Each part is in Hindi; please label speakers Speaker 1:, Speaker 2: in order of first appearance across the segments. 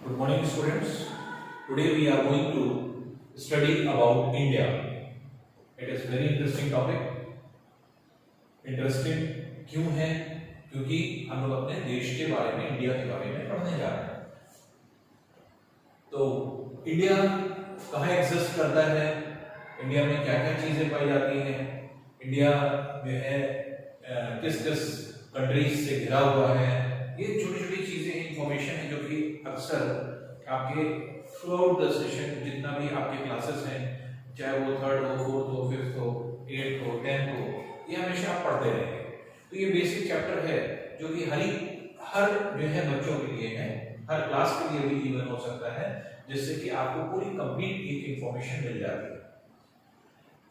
Speaker 1: Good morning, students. Today we are going to study about India. It is very interesting topic. Interesting क्यों है? क्योंकि हम लोग अपने देश के बारे में, इंडिया के बारे में पढ़ने जा रहे हैं। तो इंडिया कहाँ एग्जिस्ट करता है? इंडिया में क्या क्या चीजें पाई जाती हैं? इंडिया जो है किस किस कंट्रीज से घिरा हुआ है? ये छोटी छोटी चीजें इंफॉर्मेशन है जो कि अक्सर आपके थ्रू आउट द सेशन जितना भी आपके क्लासेस हैं, चाहे वो थर्ड हो, फोर्थ हो, फिफ्थ हो, एट्थ हो, टेंथ हो, ये हमेशा आप पढ़ते रहेंगे। तो ये बेसिक चैप्टर है जो कि हर जो है बच्चों के लिए है, हर क्लास के लिए भी इवन हो सकता है, जिससे कि आपको पूरी कंप्लीट एक इंफॉर्मेशन मिल जाती है।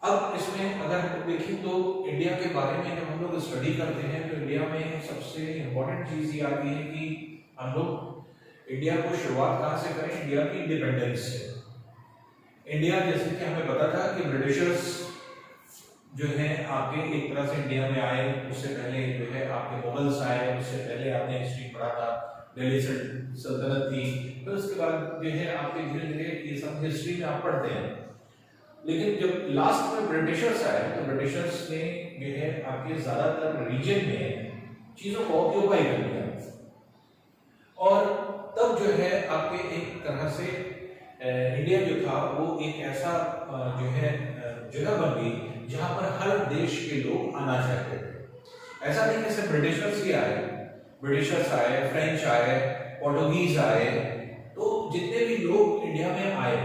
Speaker 1: अब इसमें अगर हम देखें तो इंडिया के बारे में जब हम लोग स्टडी करते हैं तो इंडिया में सबसे इम्पोर्टेंट चीज ये आती है कि हम लोग इंडिया को शुरुआत कहाँ से करें? इंडिया की इंडिपेंडेंस से। इंडिया जैसे कि हमें पता था कि ब्रिटिशर्स जो है आपके एक तरह से इंडिया में आए, उससे पहले जो है आपके मुगल्स आए, उससे पहले आपने हिस्ट्री पढ़ा था, दिल्ली सल्तनत थी, फिर उसके बाद जो है आपके धीरे धीरे ये सब हिस्ट्री में आप पढ़ते हैं। लेकिन जब लास्ट में ब्रिटिशर्स आए तो ब्रिटिशर्स ने जो है आपके ज्यादातर रीजन में चीजों को ऑक्यूपाई कर लिया, और तब जो है आपके एक तरह से इंडिया जो था वो एक ऐसा जो है जगह बन गई जहां पर हर देश के लोग आना चाहते थे। ऐसा नहीं कि सिर्फ ब्रिटिशर्स ही आए, ब्रिटिशर्स आए, फ्रेंच आए, पोर्टुगीज आए, तो जितने भी लोग इंडिया में आए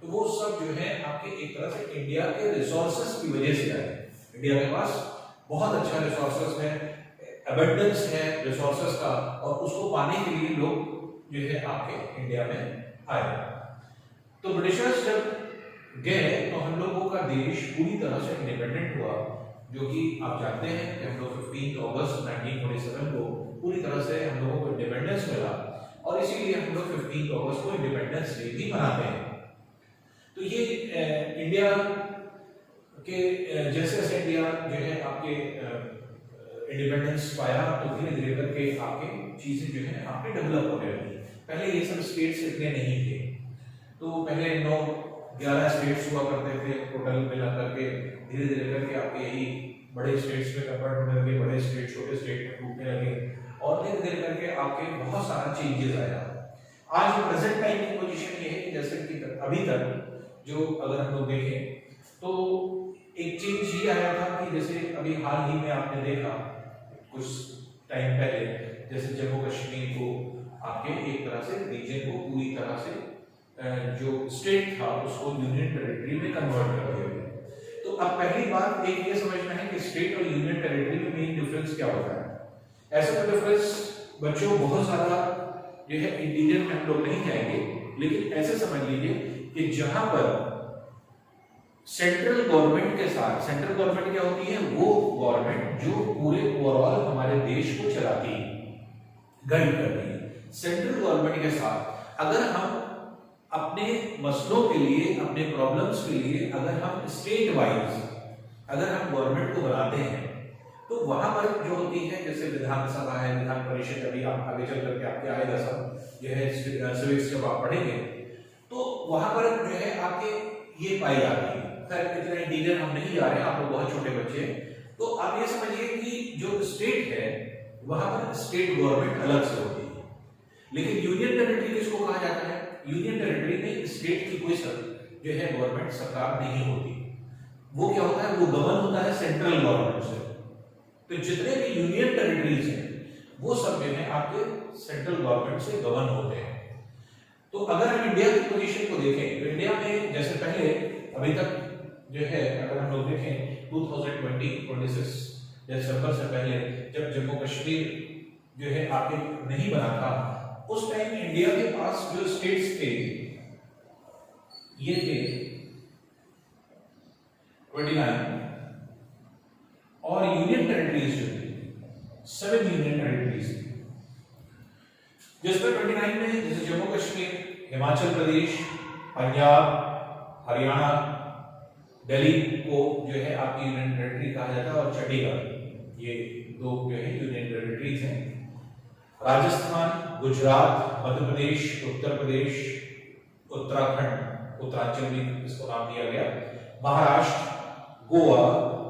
Speaker 1: तो वो सब जो है आपके एक तरह से इंडिया के रिसोर्सेस की वजह से आए। इंडिया के पास बहुत अच्छा रिसोर्सेस है, अबंडेंस है रिसोर्सेस का, और उसको पाने के लिए लोग जो है आपके इंडिया में आए। तो ब्रिटिशर्स जब गए तो हम लोगों का देश पूरी तरह से इंडिपेंडेंट हुआ, जो कि आप जानते हैं कि हम लोग 15 अगस्त 1947 को पूरी तरह से हम लोगों को इंडिपेंडेंस मिला, और इसीलिए हम लोग 15 अगस्त को इंडिपेंडेंस डे भी मनाते हैं। तो ये इंडिया के जैसे जैसे इंडिया जो है आपके इंडिपेंडेंस पाया तो धीरे धीरे करके आपके चीजें जो है आपके डेवलप होने लगी। पहले ये सब स्टेट्स इतने नहीं थे, तो पहले 9-11 स्टेट्स हुआ करते थे टोटल मिला करके, धीरे धीरे करके आपके यही बड़े स्टेट्स में कन्वर्ट होने लगे, बड़े स्टेट छोटे स्टेट में टूटने लगे, और धीरे धीरे करके आपके बहुत सारा चेंजेस आया। आज प्रेजेंट टाइम की पोजीशन ये है कि जैसे कि अभी तक जो अगर हम लोग देखें तो एक चेंज ये आया था कि जैसे अभी हाल ही में आपने देखा कुछ टाइम पहले, जैसे जम्मू कश्मीर को आपके एक तरह से रीजन को पूरी तरह से जो स्टेट था उसको यूनियन टेरिटरी में कन्वर्ट कर दिया गया। तो अब पहली बात एक ये समझना है कि स्टेट और यूनियन टेरिटरी में मेन डिफरेंस क्या होता है। ऐसा तो डिफरेंस बच्चों बहुत ज्यादा जो है इंटीरियर में हम लोग नहीं जाएंगे, लेकिन ऐसे समझ लीजिए कि जहां पर सेंट्रल गवर्नमेंट के साथ, सेंट्रल गवर्नमेंट क्या होती है? वो गवर्नमेंट जो पूरे ओवरऑल हमारे देश को चलाती है, गाइड करती है। सेंट्रल गवर्नमेंट के साथ अगर हम अपने मसलों के लिए, अपने प्रॉब्लम्स के लिए अगर हम स्टेट वाइज अगर हम गवर्नमेंट को बनाते हैं तो वहां पर जो होती है, जैसे विधानसभा है, विधान परिषद, अभी आप आगे चल करके आपके आएगा सब जो है सिविक्स जब आप पढ़ेंगे तो वहां पर जो है आपके ये पाई जाती है। खैर इतना इंटीरियर हम नहीं जा रहे हैं, आप लोग बहुत छोटे बच्चे हैं, तो आप ये समझिए कि जो स्टेट है वहां पर स्टेट गवर्नमेंट अलग से होती है, लेकिन यूनियन टेरिटरी किसको कहा जाता है? यूनियन टेरिटरी में स्टेट की कोई जो है गवर्नमेंट सरकार नहीं होती। वो क्या होता है? वो गवर्न होता है सेंट्रल गवर्नमेंट से। तो जितने भी यूनियन टेरिटरीज हैं वो सब जो है आपके सेंट्रल गवर्नमेंट से गवर्न होते हैं। तो अगर हम इंडिया की पोजीशन को देखें तो इंडिया में जैसे पहले अभी तक जो है अगर हम लोग देखें 2020-26 दिसंबर से पहले जब जम्मू कश्मीर जो है आपके नहीं बना था, उस टाइम इंडिया के पास जो स्टेट्स थे ये थे 29, और यूनियन टेरिटरीज जो थी 7 यूनियन टेरिटरीज थी, जिसमें 29 में जैसे जम्मू कश्मीर, हिमाचल प्रदेश, पंजाब, हरियाणा, दिल्ली को जो है आपकी यूनियन टेरिटरी कहा जाता है, और चंडीगढ़, ये दो जो है यूनियन टेरिटरीज हैं। राजस्थान, गुजरात, मध्य प्रदेश, उत्तर प्रदेश, उत्तराखंड, उत्तरांचल भी इसको नाम दिया गया, महाराष्ट्र, गोवा,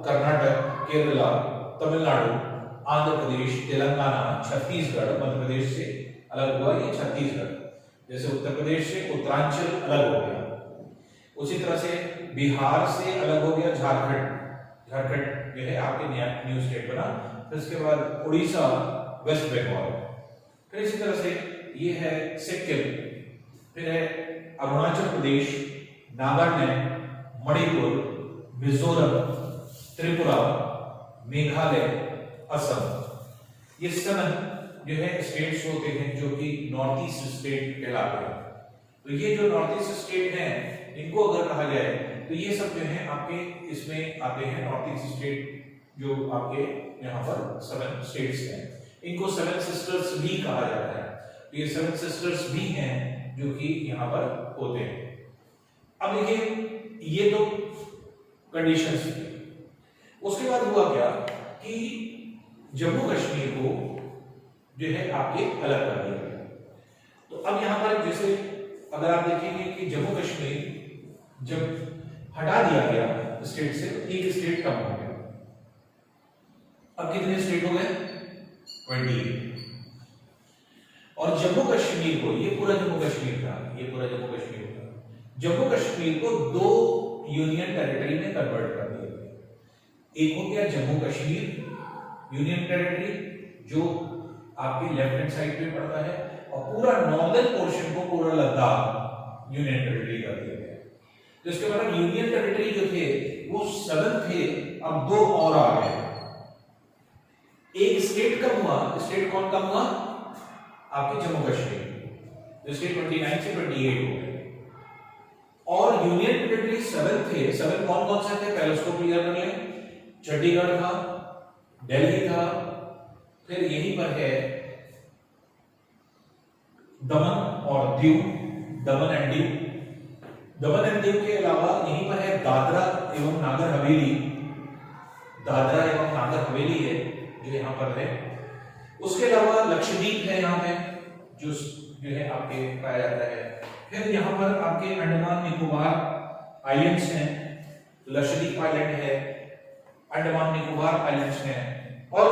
Speaker 1: कर्नाटक, केरला, तमिलनाडु, आंध्र प्रदेश, तेलंगाना, छत्तीसगढ़, मध्य प्रदेश से अलग हुआ ये छत्तीसगढ़, जैसे उत्तर प्रदेश से उत्तरांचल अलग हो गया। उसी तरह से बिहार से अलग हो गया झारखंड, झारखंड जो है आपके न्यू स्टेट बना। फिर इसके बाद उड़ीसा, वेस्ट बंगाल, फिर इसी तरह से ये है सिक्किम, फिर है अरुणाचल प्रदेश, नागालैंड, मणिपुर, मिजोरम, त्रिपुरा, मेघालय, असम। ये 7 जो है स्टेट्स होते हैं जो कि नॉर्थ ईस्ट स्टेट कहलाते हैं। तो ये जो नॉर्थ ईस्ट स्टेट हैं, इनको अगर कहा जाए तो ये सब जो है आपके इसमें आते हैं, नॉर्थ ईस्ट स्टेट जो आपके यहाँ पर 7 स्टेट्स हैं, इनको 7 सिस्टर्स भी कहा जाता है। तो ये 7 सिस्टर्स भी हैं जो कि यहाँ पर होते हैं। अब देखिए ये तो कंडीशंस थी। उसके बाद हुआ क्या कि जम्मू कश्मीर को जो है आपके अलग कर दिया गया। तो अब यहाँ पर जैसे अगर आप देखेंगे कि जम्मू कश्मीर जब हटा दिया गया स्टेट से, एक स्टेट कम हो गया। अब कितने स्टेट हो गए? 28। और जम्मू कश्मीर को, ये पूरा जम्मू कश्मीर था, ये पूरा जम्मू कश्मीर था, जम्मू कश्मीर को 2 यूनियन टेरिटरी में कन्वर्ट कर दिया गया। एक हो गया जम्मू कश्मीर यूनियन टेरिटरी जो आपके लेफ्ट हैंड साइड पे पड़ता है, और पूरा नॉर्दर्न पोर्शन को पूरा लद्दाख यूनियन टेरिटरी कर दिया गया। तो इसके बाद यूनियन टेरिटरी जो थे वो 7 थे, अब 2 और आ गए। एक स्टेट कम हुआ, स्टेट कौन कम हुआ? आपके जम्मू कश्मीर, स्टेट 29 से 28 हो गए। और यूनियन टेरिटरी 7 थे, 7 कौन कौन से थे पहले उसको क्लियर कर लें। चंडीगढ़ था, दिल्ली था, फिर यहीं पर है दमन और दीव, दमन and Diu. Daman and Diu के अलावा यहीं पर है दादरा एवं नागर हवेली, दादरा एवं नागर हवेली है जो यहाँ पर है। उसके अलावा लक्षद्वीप है यहाँ पे जो है आपके पाया जाता है। फिर यहाँ पर आपके अंडमान निकोबार आइलैंड्स हैं, लक्षद्वीप आइलैंड है, अंडमान निकोबार आइलैंड्स हैं, और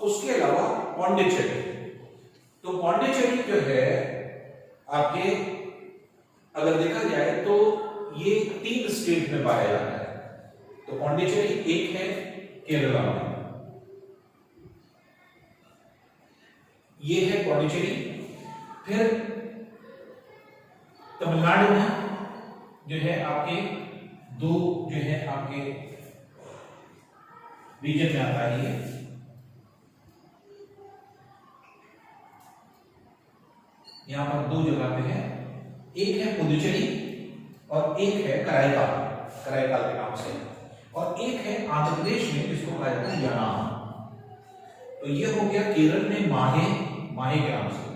Speaker 1: उसके अलावा पौंडीचेरी। तो पौंडीचेरी जो है आपके अगर देखा जाए तो ये 3 स्टेट में पाया जाता है। तो पौंडीचेरी एक है केरला में, ये है पौंडीचेरी। फिर तमिलनाडु में जो है आपके 2 जो है आपके रीजन में आता है। ये यहां पर 2 जगह पे है, एक है पुदुचेरी और एक है कराईकाल, कराईकाल के नाम से, और एक है आंध्र प्रदेश में जिसको कहा जाता है यानाम। तो ये हो गया केरल में माहे, माहे के नाम से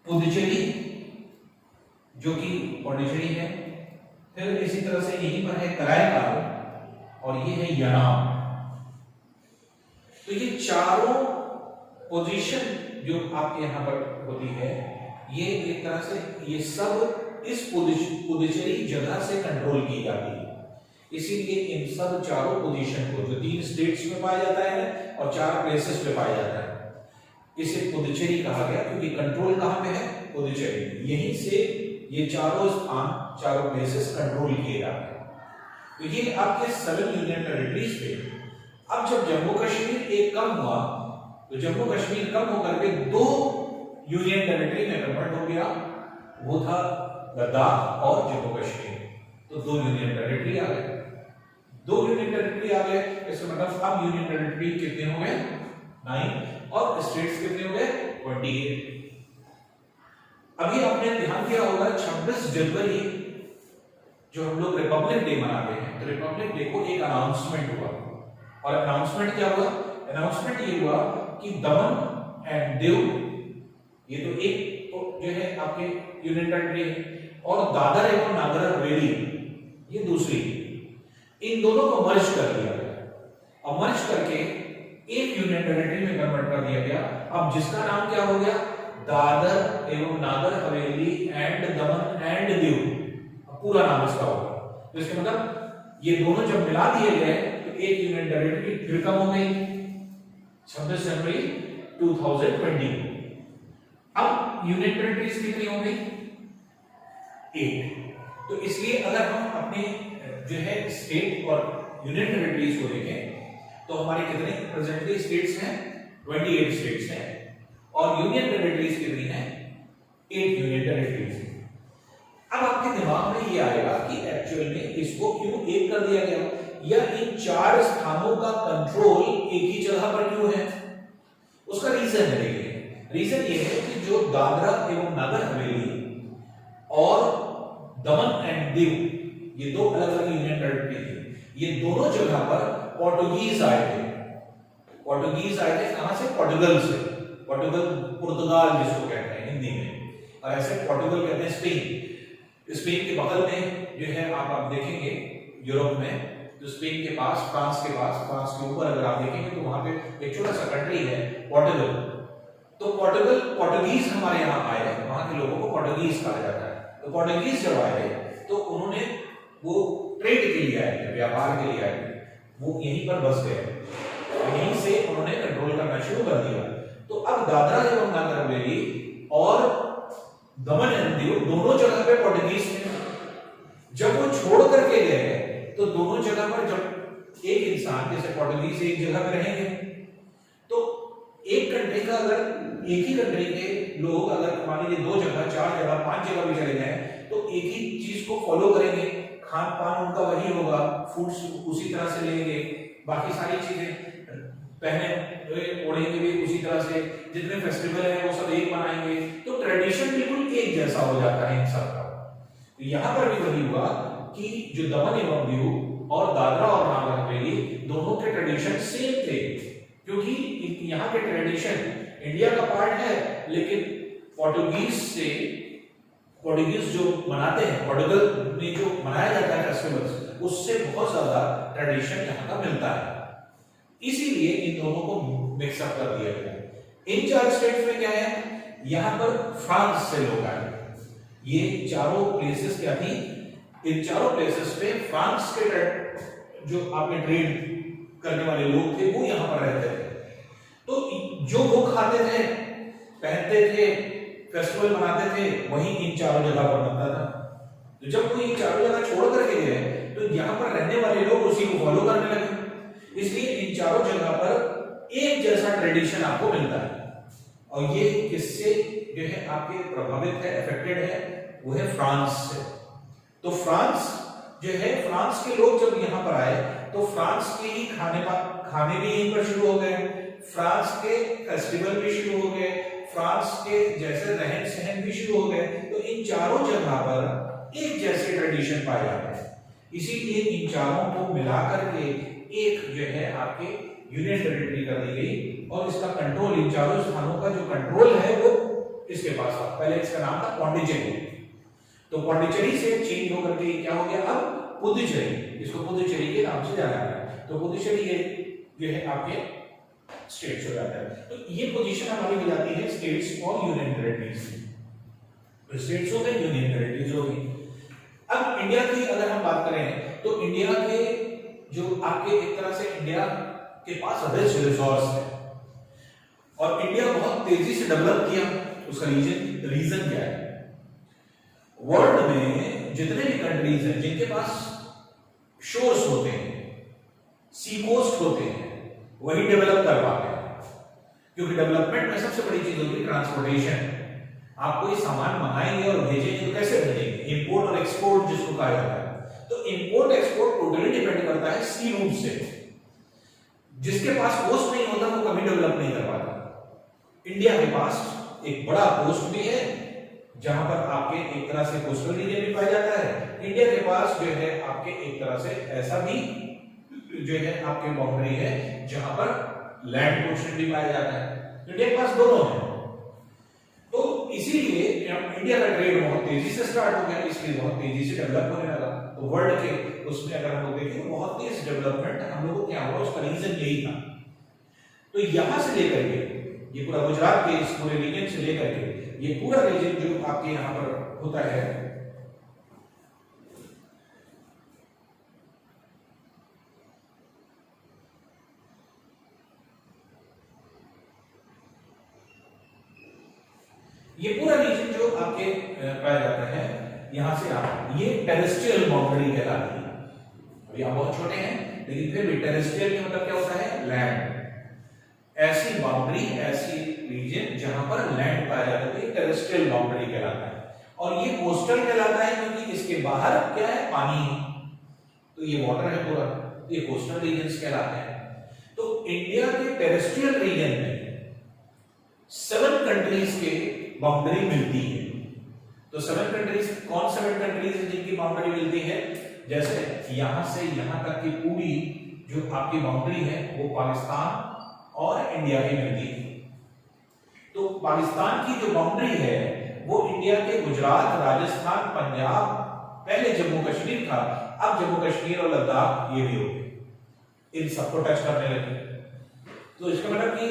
Speaker 1: पुदुचेरी जो कि पौंडीचेरी है। फिर इसी तरह से यहीं पर है कराईकाल और ये है यानाम। तो ये चारों पोजीशन जो आपके यहां पर होती है, ये एक तरह से ये सब इस पुदुचेरी जगह से कंट्रोल की जाती है। इसीलिए इन सब चारों पोजीशन को जो 3 स्टेट्स में पाया जाता है और 4 प्लेसेस पे पाया जाता है, इसे पुदुचेरी कहा गया क्योंकि कंट्रोल कहां पे है? पुदुचेरी। यहीं से ये चारों स्थान, चारों प्लेसेस कंट्रोल किए जाते हैं। तो ये आपके 7 यूनियन टेरिटरीज पे। अब जब जम्मू कश्मीर एक कम हुआ तो जम्मू कश्मीर कम होकर के 2 यूनियन टेरिटरी में कन्वर्ट हो गया, वो था लद्दाख और जम्मू कश्मीर। तो 2 यूनियन टेरिटरी आ गए, 2 यूनियन टेरिटरी आ गए। इसका मतलब अब यूनियन टेरिटरी कितने हो गए? 9, और स्टेट्स कितने हो गए? 28। अभी आपने ध्यान किया होगा 26 जनवरी जो हम लोग रिपब्लिक डे मनाते हैं, तो रिपब्लिक डे को एक अनाउंसमेंट हुआ, और अनाउंसमेंट क्या हुआ? अनाउंसमेंट ये हुआ कि दमन एंड दीव ये तो एक तो जो है आपके यूनियन टेरिटरी है, और दादर एवं नागर हवेली ये दूसरी, इन दोनों को मर्ज कर दिया गया। और मर्ज करके एक यूनियन टेरिटरी में कन्वर्ट कर दिया गया। अब जिसका नाम क्या हो गया, दादर एवं Nagar Haveli and Daman and Diu, पूरा नाम इसका होगा। तो इसका मतलब ये दोनों जब मिला दिए गए तो एक यूनियन टेरिटरी फिर कम हो गई 26 जनवरी 2020। अब यूनियन टेरिटरीज कितनी हो गई, 8। तो इसलिए अगर हम अपने जो है स्टेट और यूनियन टेरिटरीज को देखें तो हमारे कितने प्रेजेंटली स्टेट्स हैं, 28 स्टेट्स हैं, और यूनियन टेरिटरीज कितनी हैं, 8 यूनियन टेरिटरीज। अब आपके दिमाग में ये आएगा कि एक्चुअल में इसको क्यों एक कर दिया गया, या इन 4 स्थानों का कंट्रोल एक ही जगह पर क्यों है। उसका रीजन है, देखिए रीजन ये है कि जो दादरा एवं नागर हवेली और दमन एंड दीव, ये दो अलग अलग यूनियन टेरिटरी थी, ये दोनों जगह पर पोर्टुगीज आए थे। पोर्टुगीज आए थे कहां से, पोर्टुगल से। पोर्टुगल पुर्तगाल जिसको कहते हैं हिंदी में, और ऐसे पोर्टुगल कहते हैं स्पेन। स्पेन के बगल में जो है आप देखेंगे यूरोप में, तो स्पेन के पास, फ्रांस के पास, फ्रांस के ऊपर अगर आप देखेंगे तो वहां पे एक छोटा सा कंट्री है पोर्टुगल। तो पोर्टुगल, पोर्टुगीज हमारे यहाँ आए, वहां के लोगों को पोर्टुगीज कहा जाता है। तो पोर्टुगीज जब आए तो उन्होंने वो ट्रेड के लिए आए थे, व्यापार के लिए आए थे, वो यहीं पर बस गए, यहीं से उन्होंने कंट्रोल करना शुरू कर दिया। तो अब दादरा एवं नागर हवेली और दमन एंड दीव दोनों जगह पे पोर्टुगीज थे। जब वो छोड़ करके गए तो दोनों जगह पर जब एक इंसान जैसे पोर्टुगीज एक जगह पे रहेंगे तो एक कंट्री का, अगर एक ही कंट्री के लोग अगर मान लीजिए 2 जगह, 4 जगह, 5 जगह भी चले जाएं तो एक ही चीज को फॉलो करेंगे, खान पान उनका वही होगा, फूड्स उसी तरह से लेंगे, बाकी सारी चीजें पहने ओढ़ेंगे भी उसी तरह से, जितने फेस्टिवल है वो सब एक मनाएंगे, तो ट्रेडिशन बिल्कुल एक जैसा हो जाता है इन सब का। तो यहाँ पर भी वही हुआ कि जो दमन एवं दीव और दादरा और नागर हवेली दोनों के ट्रेडिशन सेम थे, क्योंकि यहाँ के ट्रेडिशन इंडिया का पार्ट है, लेकिन पोर्टुगीज जो मनाते हैं, पोर्टुगल में जो मनाया जाता है फेस्टिवल्स, उससे बहुत ज्यादा ट्रेडिशन यहाँ का मिलता है। इसीलिए इन दोनों को मिक्सअप कर दिया गया। इन 4 स्टेट्स में क्या है, यहाँ पर फ्रांस से लोग आए। ये चारों प्लेसेस क्या थी, इन चारों प्लेसेस पे फ्रांस के जो आपके ट्रेड करने वाले लोग थे वो यहाँ पर रहते थे। तो जो वो खाते थे, पहनते थे, फेस्टिवल मनाते थे, वही इन चारों जगह पर बनता था। तो जब वो इन चारों जगह छोड़ करके गए तो यहाँ पर रहने वाले लोग उसी को फॉलो करने लगे, इसलिए इन चारों जगह पर एक जैसा ट्रेडिशन आपको मिलता है। और ये किससे जो है आपके प्रभावित है, अफेक्टेड है, वो है फ्रांस से। तो फ्रांस जो है, फ्रांस के लोग जब यहाँ पर आए तो फ्रांस के ही खाने भी यहीं पर शुरू हो गए, फ्रांस के फेस्टिवल भी शुरू हो गए, फ्रांस के जैसे रहन सहन भी शुरू हो गए। तो इन चारों जगह पर एक जैसे ट्रेडिशन पाए जाते हैं, इसीलिए इन चारों को मिलाकर के एक जो है आपके यूनियन टेरिटरी कर दी गई, और इसका कंट्रोल, इन चारों स्थानों का जो कंट्रोल है वो इसके पास था। पहले इसका नाम था पौंडीचेरी, तो पौंडीचेरी से चेंज होकर के क्या हो गया, अब पुदुचेरी, इसको पुदुचेरी के नाम से जाना गया। तो पुदुचेरी ये जो है आपके स्टेट्स हो जाता है। तो ये पोजीशन हमारी हो जाती है स्टेट्स और यूनियन टेरिटरीज की। तो स्टेट्स हो गए, यूनियन टेरिटरीज हो गई। अब इंडिया की अगर हम बात करें तो इंडिया के जो आपके एक तरह से इंडिया के पास रिच रिसोर्स है और इंडिया बहुत तेजी से डेवलप किया। उसका रीजन क्या है, वर्ल्ड में जितने भी कंट्रीज हैं जिनके पास शोर्स होते हैं, सी कोस्ट होते हैं, वही डेवलप कर पाते हैं, क्योंकि डेवलपमेंट में सबसे बड़ी चीज होती है ट्रांसपोर्टेशन। आप कोई सामान मंगाएंगे और भेजेंगे तो कैसे भेजेंगे, इंपोर्ट और एक्सपोर्ट जिसको कहा जाता है। तो इंपोर्ट एक्सपोर्ट टोटली डिपेंड करता है सी रूट से। जिसके पास कोस्ट नहीं होता वो कभी डेवलप नहीं कर पाता। इंडिया के पास एक बड़ा कोस्ट भी है जहां पर आपके एक तरह से कोस्टल रीजन भी पाया जाता है। इंडिया के पास जो है आपके एक तरह से ऐसा भी जो है आपके बाउंड्री है जहां पर लैंड पोर्शन भी पाया जाता है। इंडिया के पास दोनों है, तो इसीलिए इंडिया का ट्रेड बहुत तेजी से स्टार्ट हो गया, इसलिए बहुत तेजी से डेवलप होने लगा। तो वर्ल्ड के उसमें अगर हम लोग देखें तो बहुत तेज डेवलपमेंट हम लोगों को क्या हुआ, उसका रीजन यही था। तो यहां से लेकर के ये पूरा गुजरात के इस पूरे रीजन से लेकर के ये पूरा रीजन जो आपके यहां पर होता है, ये पूरा रीजन जो आपके पाया जाता है यहां से आप, ये टेरेस्ट्रियल बाउंड्री कहलाती है। अभी आप बहुत छोटे हैं लेकिन फिर भी टेरेस्ट्रियल का मतलब क्या होता है? लैंड। ऐसी बाउंड्री, ऐसी रीजन जहां पर लैंड पाया जाता है, ये टेरेस्ट्रियल बाउंड्री कहलाता है। और ये कोस्टल कहलाता है क्योंकि इसके बाहर क्या है? पानी, तो ये वाटर है पूरा, ये कोस्टल रीजन कहलाते हैं। तो इंडिया के टेरेस्ट्रियल रीजन में 7 कंट्रीज के बाउंड्री मिलती है। तो 7 कंट्रीज, कौन 7 कंट्रीज है जिनकी बाउंड्री मिलती है? जैसे यहां से यहां तक की पूरी जो आपकी बाउंड्री है वो पाकिस्तान और इंडिया की मिलती है। तो पाकिस्तान की जो बाउंड्री है वो इंडिया के गुजरात, राजस्थान, पंजाब, पहले जम्मू कश्मीर था, अब जम्मू कश्मीर और लद्दाख ये भी हो गए, इन सबको टच करने लगे। तो इसका मतलब कि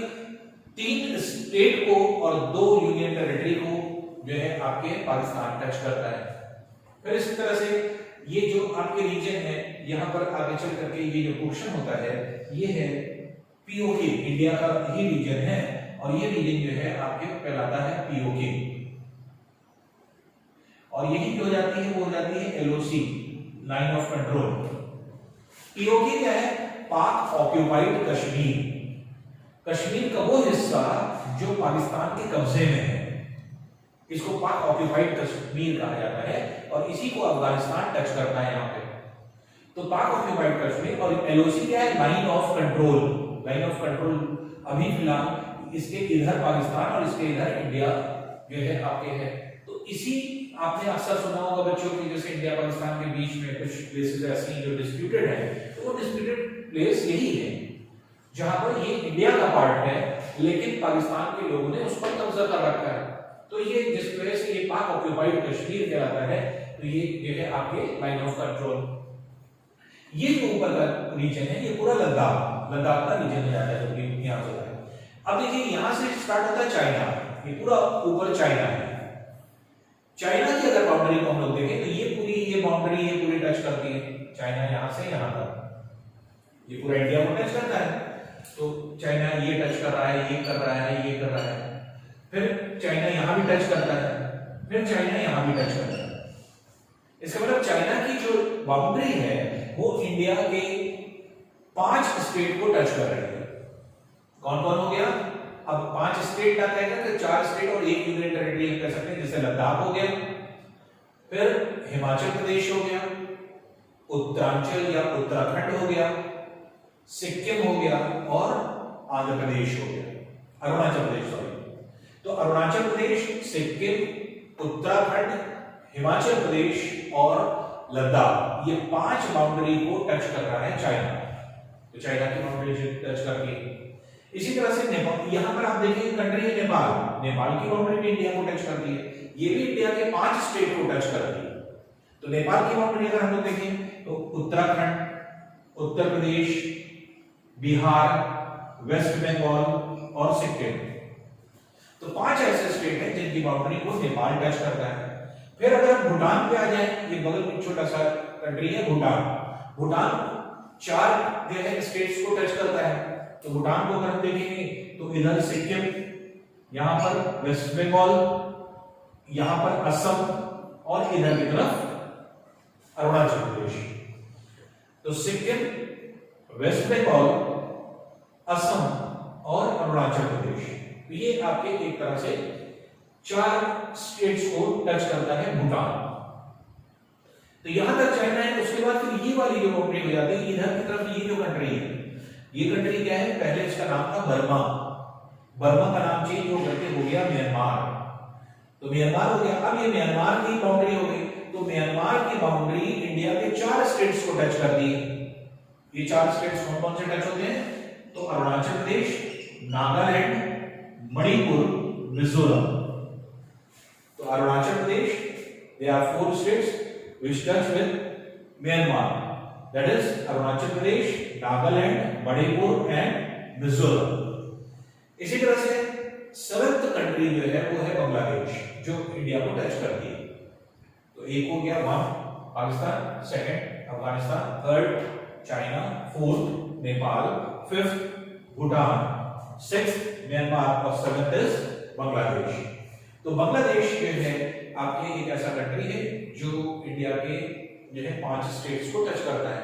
Speaker 1: 3 स्टेट को और 2 यूनियन टेरिटरी को जो है आपके पाकिस्तान टच करता है। फिर इसी तरह से ये जो आपके रीजन है, यहां पर आगे चल करके ये जो पोर्शन होता है ये है पीओके, इंडिया का ही रीजन है, और ये रीजन जो है आपके कहलाता है पीओके। और यही जो हो जाती है वो हो जाती है LOC, line of control. PoK क्या है? पाक ऑक्यूपाइड कश्मीर। कश्मीर का वो हिस्सा जो पाकिस्तान के कब्जे में है, इसको पाक ऑक्यूपाइड कश्मीर कहा जाता है, और इसी को अफगानिस्तान टच करता है यहाँ पे। तो पाक ऑक्यूपाइड कश्मीर, और एलओसी क्या है? Line of control. Line of control अभी फिलहाल इसके इधर पाकिस्तान और इसके इधर इंडिया जो है आपके है। तो इसी आपने अक्सर सुना होगा बच्चों की, जैसे इंडिया पाकिस्तान के बीच में कुछ प्लेसेस ऐसी जो डिस्प्यूटेड है, तो वो डिस्प्यूटेड प्लेस यही है जहां पर ये इंडिया का पार्ट है लेकिन पाकिस्तान के लोगों ने उस पर कब्जा कर रखा है। तो ये जिस वजह से ये पाक ऑक्यूपाइड कश्मीर कहलाता है। तो ये जो है आपके लाइन ऑफ कंट्रोल। ये जो ऊपर का रीजन है ये पूरा लद्दाख, लद्दाख का रीजन है आता है, जो कि यहां से है। अब देखिए यहां से स्टार्ट होता है चाइना, ये पूरा ऊपर चाइना है। चाइना की अगर बाउंड्री को हम लोग देखें तो ये पूरी, ये बाउंड्री ये पूरी टच करती है चाइना, यहां से यहां तक ये पूरा इंडिया को टच करता है। तो चाइना ये टच कर रहा है, ये कर रहा है, ये कर रहा है, फिर चाइना यहां भी टच करता है, फिर चाइना यहां भी टच करता है। इसका मतलब चाइना की जो बाउंड्री है वो इंडिया के 5 स्टेट को टच कर रही है। कौन कौन हो गया? अब 5 स्टेट ना कहेगा तो 4 स्टेट और 1 यूनियन टेरिटरी हम कह सकते हैं, जैसे लद्दाख हो गया, फिर हिमाचल प्रदेश हो गया, उत्तरांचल या उत्तराखंड हो गया, सिक्किम हो गया, और आंध्र प्रदेश हो गया, अरुणाचल प्रदेश सॉरी। तो अरुणाचल प्रदेश, सिक्किम, उत्तराखंड, हिमाचल प्रदेश और लद्दाख, ये 5 बाउंड्री को टच कर रहा है चाइना। तो चाइना की बाउंड्री टच करती है। इसी तरह से नेपाल, यहां पर आप देखिए कंट्री है नेपाल, नेपाल की बाउंड्री भी इंडिया को टच करती है, ये भी इंडिया के 5 स्टेट को टच करती है। तो नेपाल की बाउंड्री अगर हम लोग देखें तो उत्तराखंड, उत्तर प्रदेश, बिहार, वेस्ट बंगाल और सिक्किम, तो 5 ऐसे स्टेट हैं जिनकी बाउंड्री को नेपाल टच करता है। फिर अगर भूटान पे आ जाए, ये बगल में छोटा सा कंट्री है भूटान, भूटान 4 जो है स्टेट्स को टच करता है। तो भूटान को अगर हम देखेंगे तो इधर सिक्किम, यहां पर वेस्ट बंगाल, यहां पर असम, और इधर की तरफ अरुणाचल प्रदेश। तो सिक्किम, वेस्ट बंगाल, असम और अरुणाचल प्रदेश, तो ये आपके एक तरह से 4 स्टेट्स को टच करता है भूटान। तो यहां तक चाइना है। उसके बाद फिर ये वाली जो बाउंड्री हो जाती है इधर की तरफ, ये जो कंट्री है, ये कंट्री क्या है? पहले इसका नाम था बर्मा, बर्मा का नाम चेंज हो करके हो गया म्यांमार। तो म्यांमार हो गया। अब ये म्यांमार की बाउंड्री हो गई, तो म्यांमार की बाउंड्री इंडिया के 4 स्टेट्स को टच करती है। ये 4 स्टेट्स कौन कौन से टच होते हैं? तो अरुणाचल प्रदेश, नागालैंड, मणिपुर, मिजोरम। तो Arunachal Pradesh, they are 4 states which touch with Myanmar, that is Arunachal Pradesh, Nagaland, Manipur and Mizoram। इसी तरह से सेवेंथ कंट्री जो है वो है बांग्लादेश, जो इंडिया को टच करती है। तो एक हो गया one Pakistan, second Afghanistan, third China, fourth Nepal, fifth Bhutan, sixth Myanmar और सेवेंथ इज बांग्लादेश। तो बांग्लादेश जो है आपके एक ऐसा कंट्री है जो इंडिया के जो है 5 स्टेट्स को टच करता है।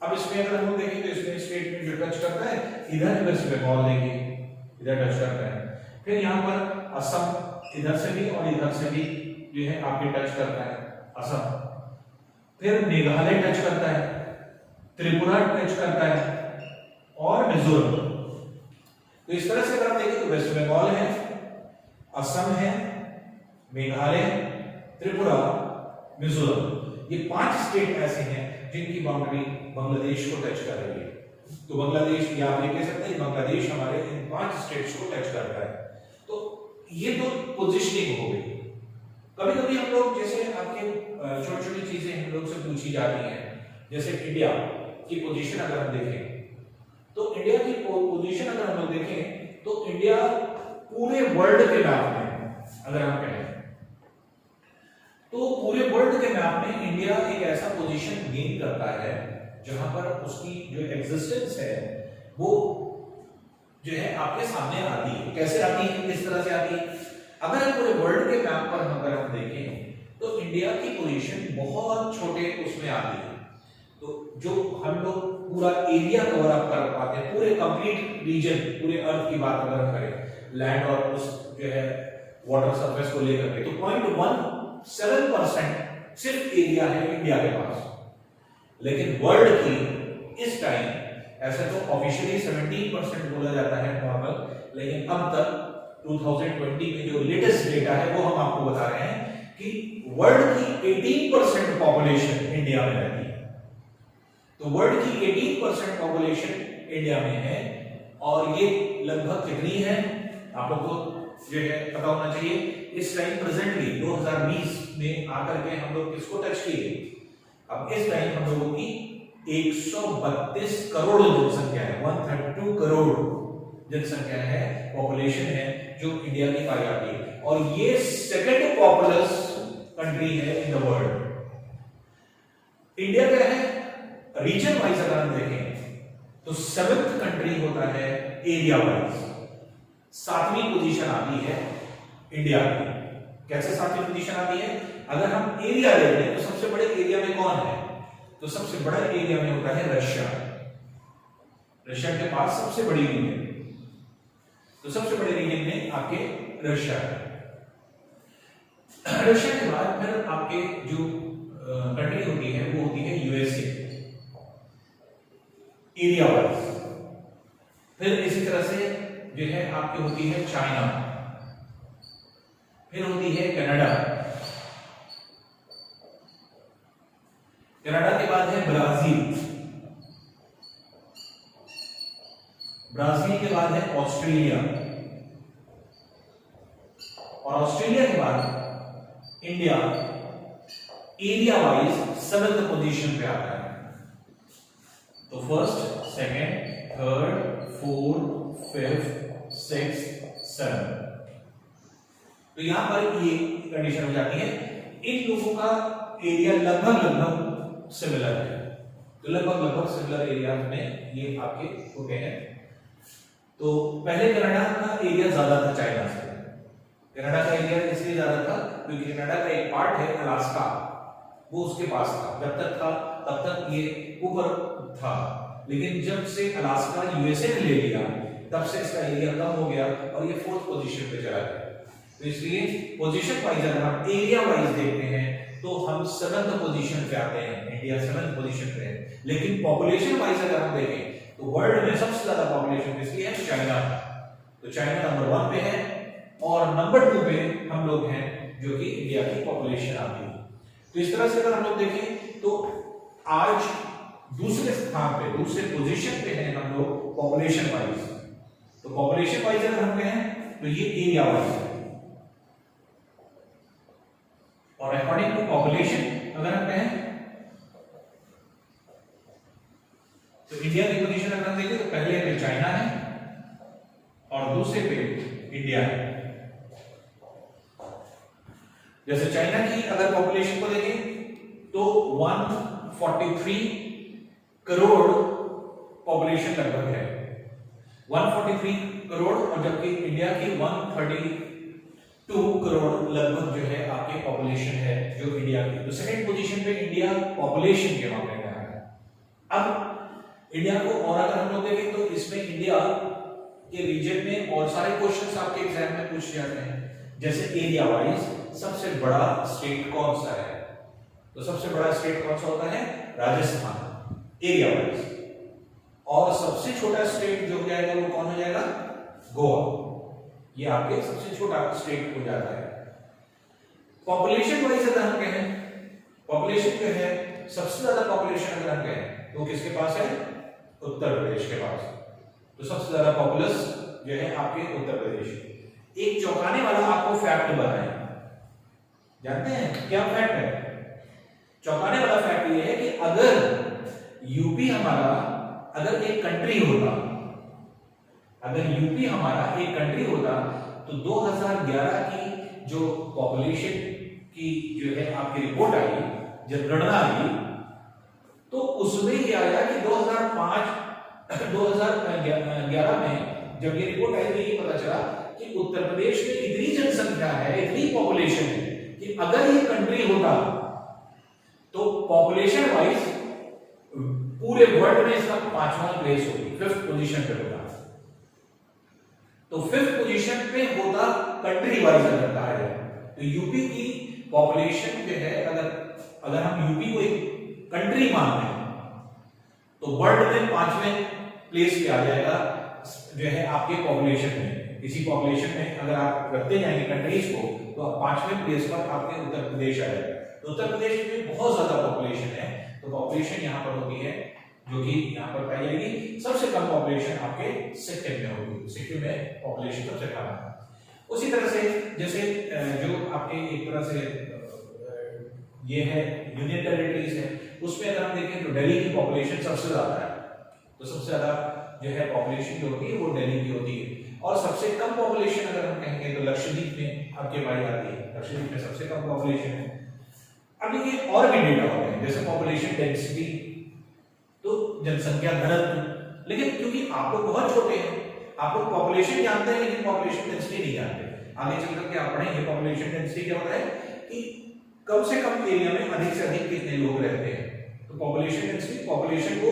Speaker 1: अब इसमें अगर हम देखें तो इसमें स्टेट में जो टच करता है, इधर वेस्ट बंगाल देखिए इधर टच करता है, फिर यहाँ पर असम इधर से भी और इधर से भी जो है आपके टच करता है असम, फिर मेघालय टच करता है, त्रिपुरा टच करता है और मिजोरम। तो इस तरह से अगर आप देखें तो वेस्ट बंगाल है, असम है, मेघालय, त्रिपुरा, मिजोरम, ये 5 स्टेट ऐसे हैं जिनकी बाउंड्री बांग्लादेश को टच कर रही है। तो बांग्लादेश या आप ये कह सकते हैं बांग्लादेश हमारे इन 5 स्टेट्स को टच करता है। तो ये तो पोजीशनिंग हो गई। कभी कभी हम लोग जैसे आपके छोटी छोटी चीजें हम लोग से पूछी जाती हैं, जैसे इंडिया की पोजीशन अगर हम देखें तो इंडिया की पोजीशन अगर हम लोग देखें तो इंडिया पूरे वर्ल्ड के मैप में अगर हम कहें तो पूरे वर्ल्ड के मैप में इंडिया एक ऐसा पोजीशन गेन करता है जहां पर उसकी जो एग्जिस्टेंस है वो जो है आपके सामने आती है। कैसे आती है, किस तरह से आती है? अगर हम पूरे वर्ल्ड के मैप पर अगर हम देखें तो इंडिया की पोजीशन बहुत छोटे उसमें आती है। तो जो हम लोग पूरा एरिया कवर अप कर पाते हैं, पूरे कंप्लीट रीजन, पूरे अर्थ की बात अगर हम करें लैंड और उस जो है वाटर सरफेस को लेकर के, तो 0.17% सिर्फ एरिया है इंडिया के पास। लेकिन वर्ल्ड की इस टाइम ऐसे तो ऑफिशियली 17% बोला जाता है नॉर्मल, लेकिन अब तक 2020 में जो लेटेस्ट डेटा है वो हम आपको बता रहे हैं कि वर्ल्ड की 18% पॉपुलेशन इंडिया में रहती है। तो वर्ल्ड की 18% पॉपुलेशन इंडिया में है और ये लगभग कितनी है आप लोग को जो है पता होना चाहिए। इस टाइम प्रेजेंटली 2020 में आकर के हम लोग किसको टच किए, अब इस टाइम हम लोगों की 132 करोड़ जनसंख्या है, 132 करोड़ जनसंख्या है, पॉपुलेशन है जो इंडिया की पाई जाती है और ये सेकंड पॉपुलस कंट्री है इन द वर्ल्ड। इंडिया क्या है रीजन वाइज अगर हम देखें तो 7th कंट्री होता है एरिया वाइज, 7वीं पोजीशन आती है इंडिया की। कैसे 7वीं पोजीशन आती है? अगर हम एरिया ले लें तो सबसे बड़े एरिया में कौन है, तो सबसे बड़ा एरिया में होता है रशिया। रशिया के पास सबसे बड़ी रीजन, तो सबसे बड़े रीजन में आपके रशिया है। रशिया के बाद फिर आपके जो कंट्री होती है वो होती है यूएसए एरिया वाइज। फिर इसी तरह से जो है आपकी होती है चाइना, फिर होती है कनाडा, कनाडा के बाद है ब्राजील, ब्राजील के बाद है ऑस्ट्रेलिया और ऑस्ट्रेलिया के बाद India area wise 7th position पे आता है। तो first, second, third, fourth, fifth, sixth, 7th। तो यहां पर ये कंडीशन हो जाती है। इन लोगों का एरिया लगभग सिमिलर है, तो लगभग सिमिलर एरिया में ये आपके होते हैं। तो पहले कनाडा का एरिया ज्यादा था चाइना से। कनाडा का एरिया इसलिए ज्यादा था क्योंकि कनाडा का एक पार्ट है अलास्का, वो उसके पास था। जब तक था तब तक ये ऊपर था, लेकिन जब से अलास्का यूएसए ने ले लिया तब से इसका एरिया कम हो गया और ये 4th पोजीशन पे चला गया। तो इसलिए पोजीशन वाइज अगर हम एरिया वाइज देखते हैं तो हम 7th पोजीशन पे आते हैं, इंडिया 7th पोजीशन पे है। लेकिन पॉपुलेशन वाइज अगर हम देखें तो वर्ल्ड में सबसे ज्यादा पॉपुलेशन किसकी है? चाइना। तो चाइना नंबर 1 पे है और नंबर 2 पे हम लोग हैं जो कि इंडिया की पॉपुलेशन आती है। तो इस तरह से अगर हम लोग देखें तो आज दूसरे स्थान पे, दूसरे पोजीशन पे हैं हम लोग पॉपुलेशन वाइज। तो पॉपुलेशन वाइज अगर हम कहें तो ये एरिया वाइज है और अकॉर्डिंग टू पॉपुलेशन अगर हम कहें तो इंडिया की पोजीशन अगर हम देखें तो पहले पे चाइना है और इंडिया है। जैसे चाइना की अगर पॉपुलेशन को देखें तो 143 करोड़ पॉपुलेशन लगभग है, 143 करोड़, और जबकि इंडिया की 132 करोड़ लगभग जो है आपके पॉपुलेशन है जो इंडिया की। तो सेकंड पोजीशन पे इंडिया पॉपुलेशन के मामले में है। अब इंडिया को और अगर हम लोग देखें तो इसमें इंडिया के रीजन में और सारे क्वेश्चंस आपके एग्जाम में पूछे जाते हैं। जैसे एरिया वाइज सबसे बड़ा स्टेट कौन सा है, तो सबसे बड़ा स्टेट कौन सा होता है, राजस्थान एरिया वाइज। और सबसे छोटा स्टेट जो जाएगा वो कौन हो जाएगा, गोवा। ये आपके सबसे छोटा स्टेट हो जाता है। पॉपुलेशन वाइज अगर हम कहें, पॉपुलेशन जो है सबसे ज्यादा पॉपुलेशन अगर हम कहें तो किसके पास है, उत्तर प्रदेश के पास। तो सबसे ज्यादा पॉपुलस जो है आपके उत्तर प्रदेश। एक चौंकाने वाला आपको फैक्ट बताएं, जानते हैं क्या फैक्ट है? चौंकाने वाला फैक्ट ये है कि अगर यूपी हमारा अगर एक कंट्री होता, अगर यूपी हमारा एक कंट्री होता तो 2011 की जो पॉपुलेशन की जो है आपकी रिपोर्ट आई, जब गणना आई, तो उसमें ये आया कि 2011 में जब ये रिपोर्ट आई तो ये पता चला कि उत्तर प्रदेश में इतनी जनसंख्या है, इतनी पॉपुलेशन है कि अगर ये कंट्री होता तो पॉपुलेशन वाइज पूरे वर्ल्ड में इसका 5वां प्लेस होगी, 5th पोजीशन पे होता। तो 5th पोजीशन पे होता कंट्री वाइज अगर कहा जाए तो यूपी की पॉपुलेशन जो है, अगर हम यूपी को एक कंट्री मान लें तो वर्ल्ड में 5वें प्लेस पे आ जाएगा जो है आपके पॉपुलेशन में। इसी पॉपुलेशन में अगर आप रखते जाएंगे कंट्रीज को तो 5वें प्लेस पर आपके उत्तर प्रदेश आ जाएगा। तो उत्तर प्रदेश में बहुत ज्यादा पॉपुलेशन है, तो पॉपुलेशन यहाँ पर होती है जो कि यहाँ पर पाई जाएगी। सबसे कम पॉपुलेशन आपके सिक्किम में होगी, सिक्किम में पॉपुलेशन सबसे कम है। उसी तरह से जैसे जो आपके एक तरह से ये है यूनियन टेरिटरीज है, उसमें अगर हम देखें तो दिल्ली की पॉपुलेशन सबसे ज्यादा है। तो सबसे ज्यादा जो है पॉपुलेशन जो होती है वो दिल्ली की होती है। और सबसे कम पॉपुलेशन अगर हम कहेंगे तो लक्षद्वीप में आपके पाई जाती है, लक्षद्वीप में सबसे कम पॉपुलेशन है। अब ये और भी डेटा होते हैं जैसे पॉपुलेशन डेंसिटी, तो जनसंख्या घनत्व, लेकिन क्योंकि आप लोग बहुत छोटे हैं, आप लोग पॉपुलेशन जानते हैं लेकिन पॉपुलेशन डेंसिटी नहीं जानते। आगे चलकर के आप पढ़ेंगे पॉपुलेशन डेंसिटी क्या होता है कि कम से कम एरिया में अधिक से अधिक कितने लोग रहते हैं। तो पॉपुलेशन डेंसिटी, पॉपुलेशन को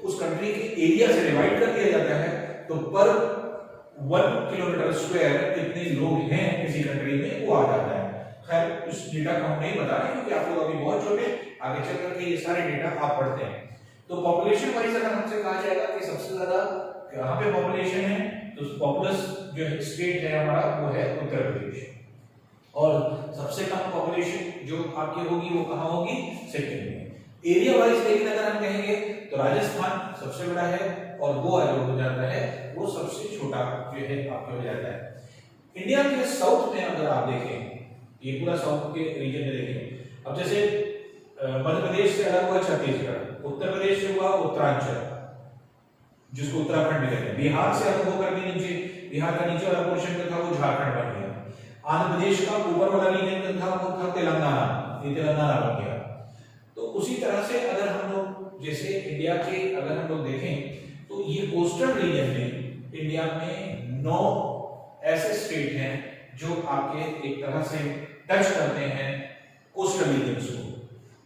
Speaker 1: उस कंट्री के एरिया से डिवाइड कर दिया जाता है, तो पर 1 किलोमीटर स्क्वायर कितने लोग हैं किसी कंट्री में वो आ जाता है। खैर उस डेटा को हम नहीं बता रहे क्योंकि आप लोग अभी बहुत छोटे, आगे चल करके ये सारे डेटा आप पढ़ते हैं। तो पॉपुलेशन वाइज अगर हमसे कहा जाएगा कि सबसे ज्यादा कहां पे पॉपुलेशन है, तो पॉपुलस जो स्टेट है हमारा वो है उत्तर प्रदेश। और सबसे कम पॉपुलेशन जो आपकी होगी वो कहां होगी, सिक्किम में। एरिया वाइज लेकिन अगर हम कहेंगे तो राजस्थान सबसे बड़ा है और गोवा जो हो जाता है वो सबसे छोटा जो है आपके हो जाता है। इंडिया के साउथ में अगर आप देखें, ये पूरा साउथ के रीजन में देखें, अब जैसे मध्य प्रदेश से अलग हुआ छत्तीसगढ़, उत्तर प्रदेश से हुआ उत्तरांचल जिसको उत्तराखंड कहते हैं, बिहार से अलग होकर के नीचे, बिहार का नीचे वाला पोर्शन जो था वो झारखंड बन गया, आंध्र प्रदेश का ऊपर वाला रीजन जो था वो था तेलंगाना, ये तेलंगाना बन गया। तो उसी तरह से अगर हम लोग जैसे इंडिया के अगर हम लोग देखें तो ये कोस्टल रीजन में इंडिया में 9 ऐसे स्टेट हैं जो आपके एक तरह से टच करते हैं कोस्टल रीजन्स को,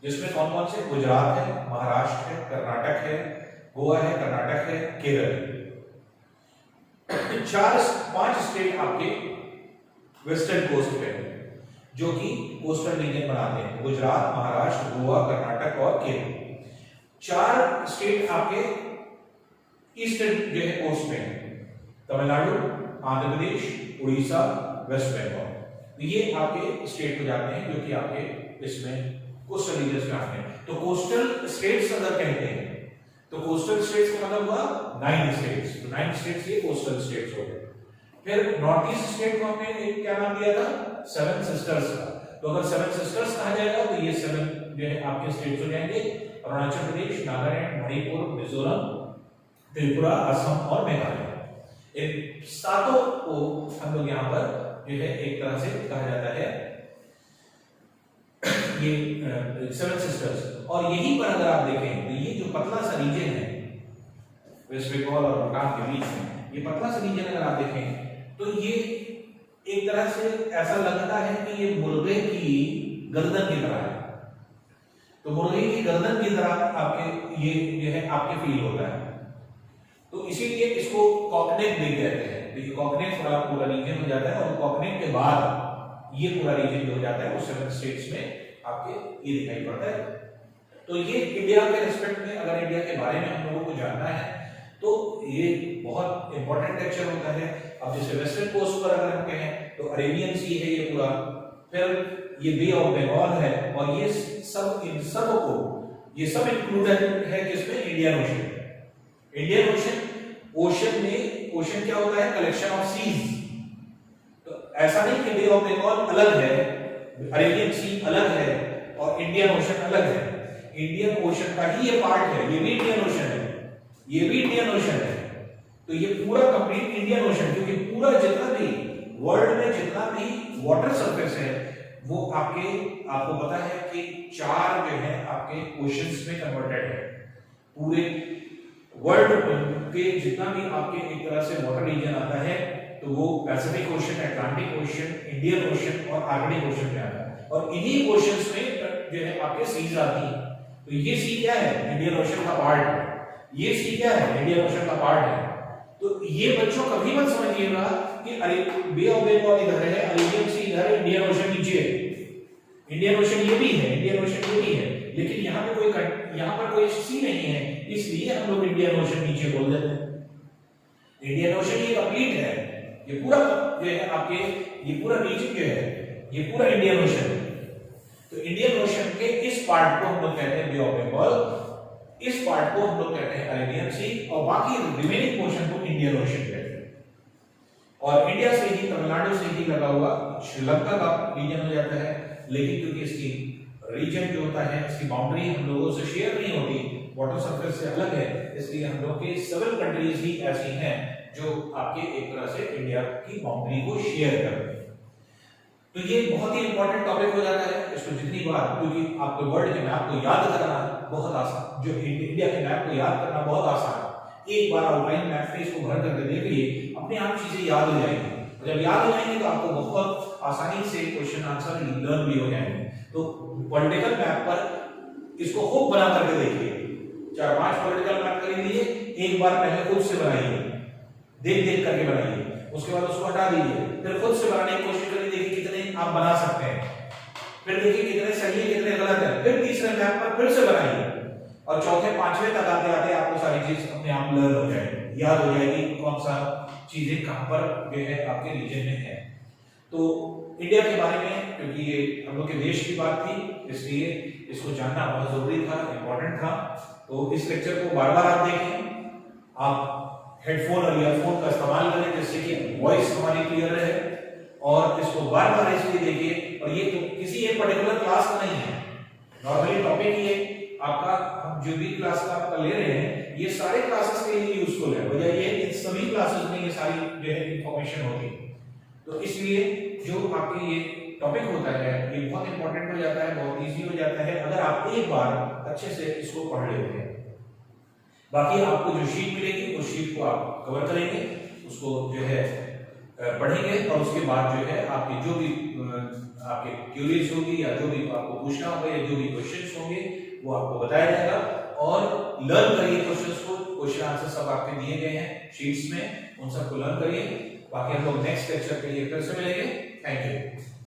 Speaker 1: जिसमें कौन कौन से, गुजरात है, महाराष्ट्र है, कर्नाटक है, गोवा है, कर्नाटक है, केरल। 4-5 स्टेट आपके वेस्टर्न कोस्ट पे जो कि कोस्टल रीजन बनाते हैं, गुजरात, महाराष्ट्र, गोवा, कर्नाटक और केरल। 4 स्टेट आपके ईस्टर्न जो है कोस्ट पे हैं, तमिलनाडु, आंध्र प्रदेश, उड़ीसा, वेस्ट बंगाल। ये आपके स्टेट हो जाते हैं जो कि आपके इसमें कोस्टल रीजन में आते हैं। तो कोस्टल स्टेट्स अगर कहते हैं तो कोस्टल स्टेट्स का मतलब हुआ 9 स्टेट्स, तो 9 स्टेट्स ये कोस्टल स्टेट्स हो गए। फिर नॉर्थ ईस्ट स्टेट को हमने एक क्या नाम दिया था, 7 सिस्टर्स का। तो अगर 7 सिस्टर्स कहा जाएगा तो ये 7 जो है आपके स्टेट्स हो जाएंगे, अरुणाचल प्रदेश, नागालैंड, मणिपुर, मिजोरम, त्रिपुरा, असम और मेघालय। इन सातों को हम लोग यहाँ पर जो है एक तरह से कहा जाता है ये सेवन सिस्टर्स। और यहीं पर अगर आप देखें तो ये जो पतला सा रीजन है वेस्ट बंगाल और भूटान के बीच में, ये पतला सा रीजन अगर आप देखें तो ये एक तरह से ऐसा लगता है कि ये मुर्गे की गर्दन की तरह है। तो मुर्गे की गर्दन की तरह आपके ये है आपके फील होता है। तो इसीलिए इसको कॉकनेक भी कहते हैं। तो ये कॉकनेक पूरा रीजन हो जाता है और कॉकनेक के बाद ये पूरा रीजन जो हो जाता है वो 7 स्टेट्स में आपके ये दिखाई पड़ता है। तो ये इंडिया के रिस्पेक्ट में, अगर इंडिया के बारे में हम लोगों को जानना है तो ये बहुत इंपॉर्टेंट लेक्चर होता है। अब जैसे वेस्टर्न कोस्ट पर अगर हम कहें तो अरेबियन सी है ये पूरा, फिर ये बे ऑफ बंगाल है, और ये सब इन सब को ये सब इंक्लूडेड है किसमें? Indian Ocean. Indian Ocean, ocean में ओशन क्या होता है? Collection of seas. तो ऐसा नहीं कि बे ऑफ बंगाल अलग है, अरेबियन सी अलग है और इंडियन ओशन अलग है। इंडियन ओशन का ही ये पार्ट है, ये भी इंडियन ओशन है, ये भी इंडियन ओशन है। तो ये पूरा कंप्लीट इंडियन ओशन, क्योंकि पूरा जितना भी वर्ल्ड में जितना भी वाटर सरफेस है वो आपको पता है कि 4 जो है आपके ओशंस में कन्वर्टेड है। पूरे वर्ल्ड के जितना भी आपके एक तरह से वाटर रीजन आता है तो वो Pacific ocean, Atlantic ocean, Indian ocean और आर्कटिक ओशन में आता है, और इन्हीं ओशंस में जो है आपके सीज आती है। तो ये सी क्या है? इंडियन ओशन का पार्ट है। ये सी क्या है? इंडियन ओशन का पार्ट है। तो ये बच्चों कभी मत समझिएगा कि अरे बे ऑफ बंगाल इधर है, अरेबियन सी इधर है, इंडियन ओशन नीचे है। इंडियन ओशन ये भी है, इंडियन ओशन ये भी है, लेकिन यहाँ पर कोई सी नहीं है, इसलिए हम लोग इंडियन ओशन नीचे बोल देते हैं। इंडियन ओशन ये कंप्लीट है, ये पूरा जो है आपके ये पूरा रीजन जो है ये पूरा इंडियन ओशन है। तो इंडियन ओशन के इस पार्ट को हम लोग कहते हैं बे ऑफ बंगाल, इस पार्ट को हम लोग कहते हैं अरेबियन सी, और बाकी रिमेनिंग पोर्शन को इंडियन ओशन कहते हैं। और इंडिया से ही, तमिलनाडु से ही लगा हुआ श्रीलंका का रीजन हो जाता है, लेकिन क्योंकि इसकी रीजन जो होता है, इसकी बाउंड्री हम लोगों से शेयर नहीं होती, वाटर सरफेस से अलग है, इसलिए हम लोग के 7 कंट्रीज ही ऐसी हैं जो आपके एक तरह से इंडिया की बाउंड्री को शेयर करते हैं। तो ये बहुत ही इंपॉर्टेंट टॉपिक हो जाता है। इसको जितनी बार, क्योंकि आपको वर्ल्ड के मैप को याद करना बहुत आसान, जो इंडिया के मैप को याद करना बहुत आसान है। एक बार आउटलाइन मैप पे इसको भर करके देखिए, अपने आप चीजें याद हो जाएंगी। जब याद हो जाएंगे तो आपको बहुत आसानी से क्वेश्चन आंसर लर्न भी हो जाएंगे। तो पॉलिटिकल मैप पर इसको खूब बना करके देखिए, 4-5 पॉलिटिकल मैप खरीद लिए, एक बार पहले खुद से बनाइए, देख करके बनाइए, उसके बाद उसको हटा दीजिए, फिर खुद से बनाने की कोशिश करिए, देखिए कितने आप बना सकते हैं, फिर देखिए कितने सही है कितने गलत है, फिर तीसरे मैप पर फिर से बनाइए, और चौथे 5वें तक आते आते आपको सारी चीज अपने आप लर्न हो जाएगी, याद हो जाएगी कौन सा चीजें कहां पर जो है आपके रीजन में है। तो इंडिया के बारे में, क्योंकि ये हम लोग के देश की बात थी, इसलिए इसको जानना बहुत जरूरी था, इंपॉर्टेंट था। तो इस लेक्चर को बार-बार आप देखें, आप हेडफोन और ईयरफोन का इस्तेमाल करें जिससे कि वॉइस हमारी क्लियर रहे, और इसको बार-बार इसलिए देखिए। और ये तो किसी एक पर्टिकुलर क्लास का नहीं है, नॉर्मली टॉपिक ये आपका, हम जो भी क्लास का आपका ले रहे हैं ये सारे क्लासेस के लिए यूजफुल है। वजह ये है कि सभी क्लासेस में ये सारी जो है इंफॉर्मेशन होती है, तो इसलिए जो आपके ये टॉपिक होता है ये बहुत इंपॉर्टेंट हो जाता है, बहुत इजी हो जाता है अगर आप एक बार अच्छे से इसको पढ़ लेते हैं। बाकी आपको जो शीट मिलेगी उस शीट को आप कवर करेंगे, उसको जो है पढ़ेंगे, और उसके बाद जो है आपकी जो भी आपके क्वेरीज होगी या जो भी आपको पूछना होगा या जो भी क्वेश्चंस होंगे वो आपको बताया जाएगा, और लर्न करिए क्वेश्चंस को। क्वेश्चन आंसर सब आपके दिए गए हैं शीट्स में, उन सबको लर्न करिए। बाकी हम लोग नेक्स्ट लेक्चर के लिए फिर से मिलेंगे। Thank you.